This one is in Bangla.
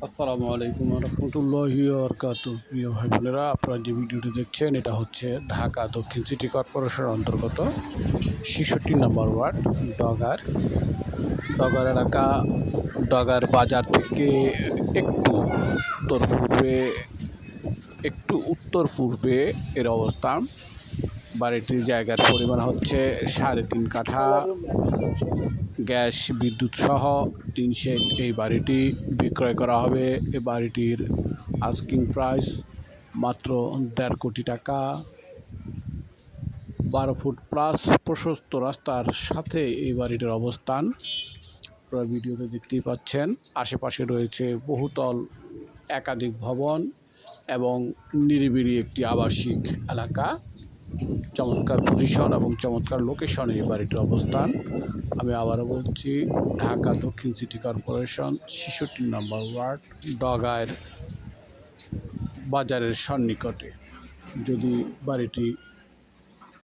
আসসালামু আলাইকুম রহমতুল্লাহি বারাকাতুহু। প্রিয় ভাই বোনেরা, আপনারা যে ভিডিওটি দেখছেন এটা হচ্ছে ঢাকা দক্ষিণ সিটি কর্পোরেশনের অন্তর্গত ৬৬ নম্বর ওয়ার্ড ডগার ডগার এলাকা। ডগার বাজার থেকে একটু উত্তর পূর্বে এর অবস্থান। বাড়িটির জায়গার পরিমাণ হচ্ছে ৩.৫ কাঠা। গ্যাস বিদ্যুৎ সহ ৩ শেড এই বাড়িটি বিক্রয় করা হবে। এই বাড়িটির আস্কিং প্রাইস মাত্র ১.৫ কোটি টাকা। ১২ ফুট প্লাস প্রশস্ত রাস্তার সাথে এই বাড়িটির অবস্থান। আপনারা ভিডিওতে দেখতেই পাচ্ছেন, আশেপাশে রয়েছে বহুতল একাধিক ভবন এবং নিরিবিলি একটি আবাসিক এলাকা। চমৎকার পজিশন এবং চমৎকার লোকেশনে এই বাড়িটির অবস্থান। আমি আবারও বলছি, ঢাকা দক্ষিণ সিটি কর্পোরেশন ৬৬ নম্বর ওয়ার্ড ডগার বাজারের সন্নিকটে। যদি বাড়িটি